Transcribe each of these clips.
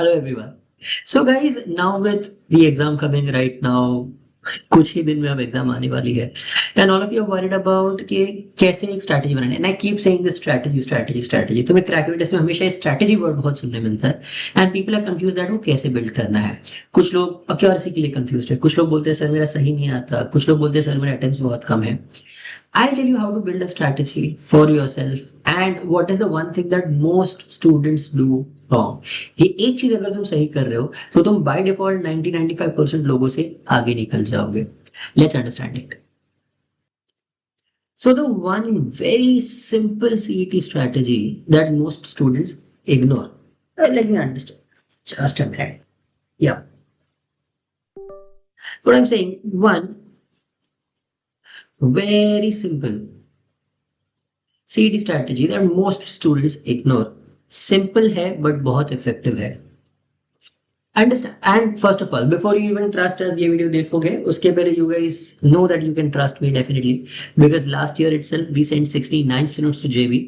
Hello everyone. So guys, now with the exam coming right now, कुछ ही दिन में अब एग्जाम आने वाली है and all of you are worried about कि कैसे एक स्ट्रैटेजी बनानी है and I keep saying this strategy strategy strategy. तुम्हें क्रैक टेस्ट में हमेशा स्ट्रैटेजी वर्ड बहुत सुनने मिलता है and people are confuse that वो कैसे बिल्ड करना है। कुछ लोग एक्यूरेसी के लिए कंफ्यूज है, कुछ लोग बोलते हैं सर मेरा सही नहीं आता, कुछ लोग बोलते हैं सर मेरे अटेम्प्ट्स बहुत कम है। I'll tell you how to build a strategy for yourself and what is the one thing that most students do wrong. ये एक चीज अगर तुम सही कर रहे हो तो तुम by default 90-95% लोगों से आगे निकल जाओगे। Let's understand it. So the one very simple CET strategy that most students ignore. Let me understand. Just a minute. Yeah. What I'm saying, one very simple CET strategy that most students ignore. Simple है but बहुत effective है. Understand? And first of all, before you even trust us, ये video देखोगे उसके पहले you guys know that you can trust me definitely because last year itself we sent 69 students to JB,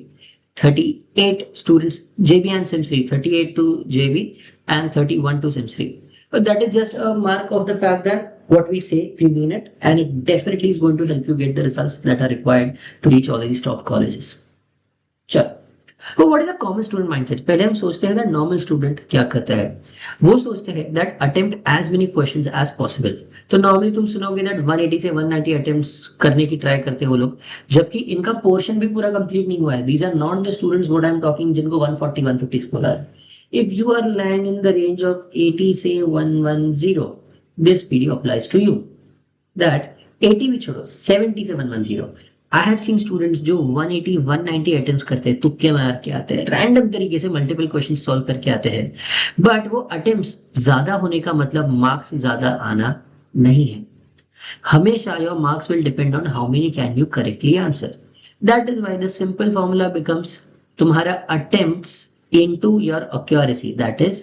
38 students JB and SIMS3, 38 to JB and 31 to SIMS3. But that is just a mark of the fact that what we say, we mean it, and it definitely is going to help you get the results that are required to reach all of these top colleges. चलो, तो what is a common student mindset? पहले हम सोचते हैं that normal student क्या करता है, वो सोचते हैं that attempt as many questions as possible. तो नॉर्मली तुम सुनोगे दैट 180 से 190 अटेम्प्ट्स करने की ट्राई करते हैं वो लोग, जबकि इनका पोर्शन भी पूरा कंप्लीट नहीं हुआ है। These are not the students what I am talking जिनको 140 150 स्कोर आ रहा है। If you are lying in the range of 80 say 110, this video applies to you. That 80 भी छोड़ो, 70 से 110। I have seen students जो 180 190 अटेम्प्ट्स करते हैं, तुक्के मार के आते हैं, रैंडम तरीके से मल्टीपल क्वेश्चन सॉल्व करके आते हैं, बट वो अटेम्प्ट्स ज्यादा होने का मतलब मार्क्स ज्यादा आना नहीं है। हमेशा your marks will depend on how many can you correctly answer. That is why the simple formula becomes तुम्हारा attempts into your accuracy, that is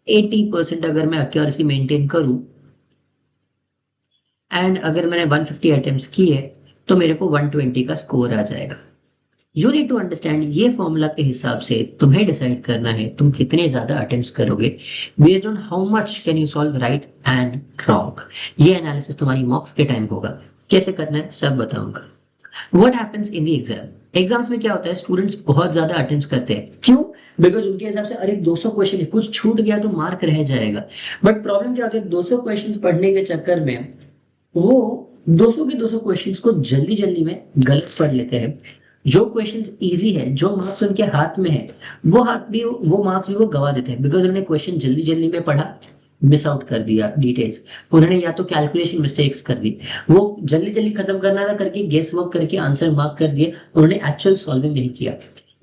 80% अगर मैं accuracy मेंटेन करूं एंड अगर मैंने 150 अटेम्प्ट्स किए तो मेरे को 120 का स्कोर आ जाएगा। यू नीड टू अंडरस्टैंड, ये फॉर्मूला के हिसाब से तुम्हें डिसाइड करना है तुम कितने ज्यादा अटेम्प्ट्स करोगे based on how much can you solve right and wrong. ये एनालिसिस तुम्हारी मॉक्स के टाइम होगा, कैसे करना है सब बताऊंगा। What happens in the exam? Exams में क्या होता है, स्टूडेंट्स बहुत ज्यादा अटेम्प्ट्स करते हैं। क्यों? बिकॉज उनके हिसाब से अरे 200 क्वेश्चन है, कुछ छूट गया तो मार्क रह जाएगा। बट प्रॉब्लम क्या होती है, 200 क्वेश्चंस पढ़ने के चक्कर में वो 200 के 200 क्वेश्चंस को जल्दी जल्दी में गलत पढ़ लेते हैं। जो क्वेश्चंस इजी है, जो मार्क्स उनके हाथ में है, वो मार्क्स भी वो गवा देते हैं बिकॉज उन्होंने क्वेश्चन जल्दी जल्दी में पढ़ा, मिस आउट कर दिया डिटेल्स। उन्होंने या तो कैलकुलेशन मिस्टेक्स कर दी, वो जल्दी जल्दी खत्म करना था करके गेस वर्क करके आंसर मार्क कर दिए, उन्होंने एक्चुअल सॉल्विंग नहीं किया,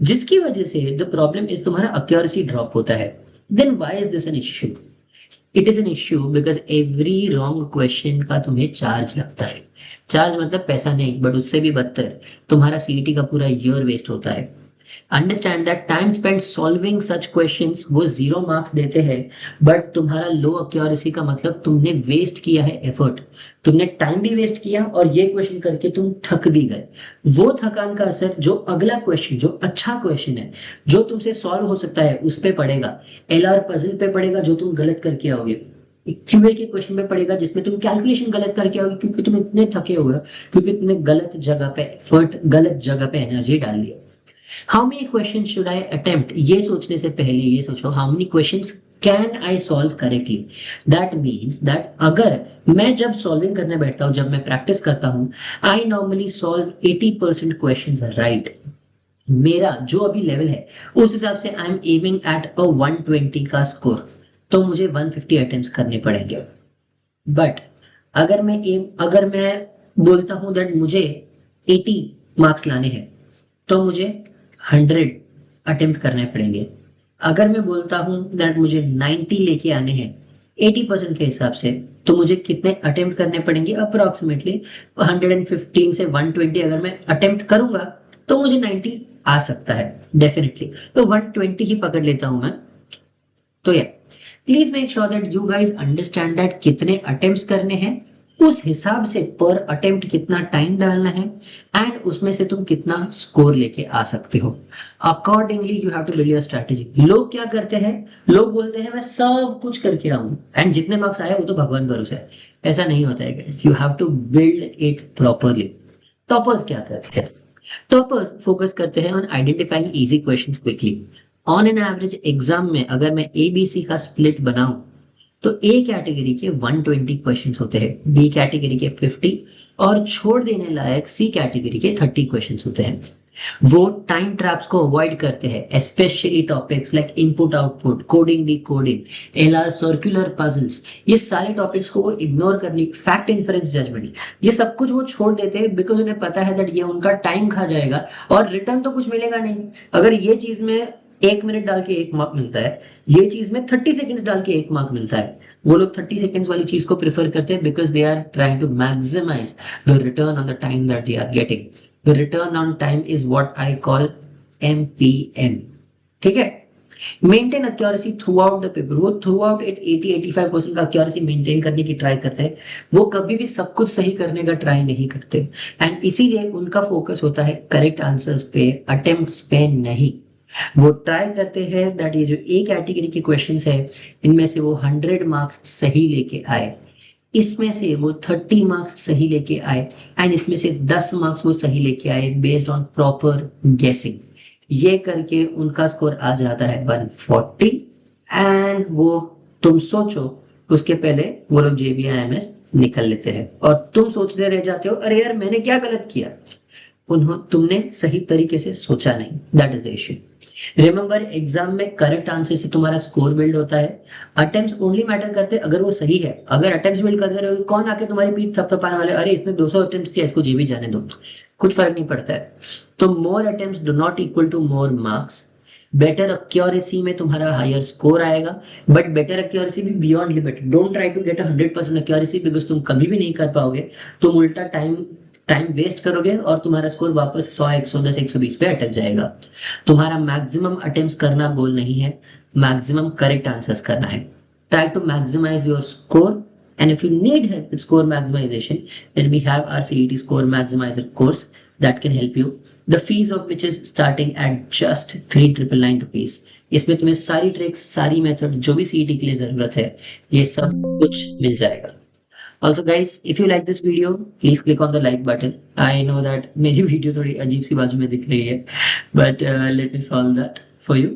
जिसकी वजह से द प्रॉब्लम इज तुम्हारा एक्यूरेसी ड्रॉप होता है। Then why is this an issue? It is an issue because every wrong question का तुम्हें चार्ज लगता है। चार्ज मतलब पैसा नहीं, बट उससे भी बदतर तुम्हारा सीईटी का पूरा ईयर वेस्ट होता है। Understand that time spend solving such questions वो 0 मार्क्स देते हैं, बट तुम्हारा लो एक्यूरेसी का मतलब तुमने वेस्ट किया है एफर्ट, तुमने टाइम भी वेस्ट किया और ये क्वेश्चन करके तुम थक भी गए। वो थकान का असर जो अगला क्वेश्चन, जो अच्छा क्वेश्चन है, जो तुमसे सॉल्व हो सकता है, उस पर पड़ेगा। एलआर पजल पे पड़ेगा जो तुम गलत करके आओगे, क्यूए के क्वेश्चन में पड़ेगा जिसमें तुम कैलकुलेशन गलत करके आओगे क्योंकि तुम इतने थके हुए हो, क्योंकि तुमने गलत जगह पे एफर्ट, गलत जगह पे एनर्जी डाल दिया। How many question should I attempt, ये सोचने से पहले ये सोचो how many questions can I solve correctly. That means that अगर मैं जब सॉल्विंग करने बैठता हूं, जब मैं प्रैक्टिस करता हूं, I normally solve 80% questions right. मेरा जो अभी लेवल है उस हिसाब से I am aiming at a 120 का स्कोर, तो मुझे 150 अटेम्प्ट्स करने पड़ेंगे। बट अगर मैं बोलता हूं दैट मुझे 80 मार्क्स लाने हैं तो मुझे 100 अटेम्प्ट करने पड़ेंगे। अगर मैं बोलता हूं दैट मुझे 90 लेके आने हैं 80% के हिसाब से, तो मुझे कितने अटेम्प्ट करने पड़ेंगे? अप्रोक्सीमेटली 115 से 120 अगर मैं अटेम्प्ट करूंगा तो मुझे 90 आ सकता है डेफिनेटली, तो 120 ही पकड़ लेता हूं मैं। तो या please make sure that you guys understand that कितने अटेम्प्ट्स करने हैं उस हिसाब से पर अटेम्प्ट कितना टाइम डालना है एंड उसमें से तुम कितना स्कोर लेके आ सकते हो, accordingly you have to build your strategy. लोग क्या करते हैं, लोग बोलते हैं मैं सब कुछ करके आऊं एंड जितने मार्क्स आए वो तो भगवान भरोसे है। ऐसा नहीं होता है guys, you have to build it properly. Toppers क्या करते हैं, टॉपर्स फोकस करते हैं on identifying easy questions quickly. On an average exam में अगर मैं एबीसी का स्प्लिट बनाऊं तो ए कैटेगरी के 120 क्वेश्चंस होते हैं, बी कैटेगरी के 50 और छोड़ देने लायक सी कैटेगरी के 30 क्वेश्चंस होते हैं। वो टाइम ट्रैप्स को अवॉइड करते हैं, specially topics like input output, coding D coding, LR, circular puzzles. ये सारे टॉपिक्स को वो इग्नोर करने, फैक्ट इन्फरेंस जजमेंट, ये सब कुछ वो छोड़ देते हैं बिकॉज उन्हें पता है दैट ये उनका टाइम खा जाएगा और रिटर्न तो कुछ मिलेगा नहीं। अगर ये चीज में 1 मिनट डाल के 1 मार्क मिलता है, ये चीज में 30 सेकंड्स डाल के 1 मार्क मिलता है, वो लोग 30 सेकंड्स वाली चीज को प्रेफर करते हैं because they are trying to maximise the return on the time that they are getting. The return on time is what I call MPM. ठीक है, maintain accuracy throughout the paper. वो throughout 80-85% का accuracy maintain करने की try करते हैं, वो कभी भी सब कुछ सही करने का ट्राई नहीं करते एंड इसीलिए उनका फोकस होता है करेक्ट आंसर्स पे, अटेम्प्ट्स पे नहीं। वो ट्राई करते हैं दैट ये जो ए कैटेगरी के क्वेश्चंस है इनमें से वो 100 मार्क्स सही लेके आए, इसमें से वो 30 मार्क्स सही लेके आए एंड इसमें से 10 मार्क्स वो सही लेके आए बेस्ड ऑन प्रॉपर गेसिंग। ये करके उनका स्कोर आ जाता है 140 एंड वो, तुम सोचो, उसके पहले वो लोग जेबीआईएमएस निकल लेते हैं और तुम सोचते रह जाते हो अरे यार मैंने क्या गलत किया। तुमने सही तरीके से सोचा नहीं, that is the issue. Remember, exam में करेक्ट आंसर से तुम्हारा स्कोर बिल्ड होता है, अटेम्प्ट्स ओनली मैटर करते हैं अगर वो सही है। अगर अटेम्प्ट्स बिल्ड करते रहोगे कौन आके तुम्हारी पीठ थपथपाने वाले, अरे इसने 200 अटेम्प्ट्स किया इसको जेबी जाने दो, कुछ फर्क नहीं पड़ता है। तो more attempts do not equal to more marks. Better accuracy में तुम्हारा हायर स्कोर आएगा, बट बेटर एक्यूरेसी भी beyond limit. Don't try to get 100% accuracy because तुम कभी भी नहीं कर पाओगे, तुम उल्टा टाइम टाइम वेस्ट करोगे और तुम्हारा स्कोर वापस 100, 110, 120 पे अटक जाएगा। तुम्हारा मैक्सिमम अटेम्प्ट्स करना गोल नहीं है, मैक्सिमम करेक्ट आंसर्स करना है। Try to maximise your score and if you need help with score maximization then we have our CET score maximizer course that can help you, the fees of which is starting at just 3,999 rupees। इसमें तुम्हें सारी tricks, सारी methods जो भी CET के लिए जरूरत है ये सब कुछ मिल जाएगा। Also guys, if you like this video, please click on the like button. I know that मेरी वीडियो थोड़ी अजीब सी बाजू में दिख रही है, but let me solve that for you.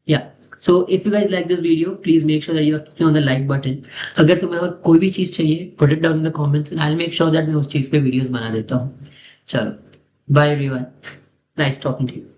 Yeah. So if you guys like this video, please make sure that you are clicking on the like button. अगर तुम्हें और कोई भी चीज चाहिए, put it down in the comments and I'll make sure that मैं उस चीज पे वीडियोस बना देता हूँ। चलो, bye everyone. Nice talking to you.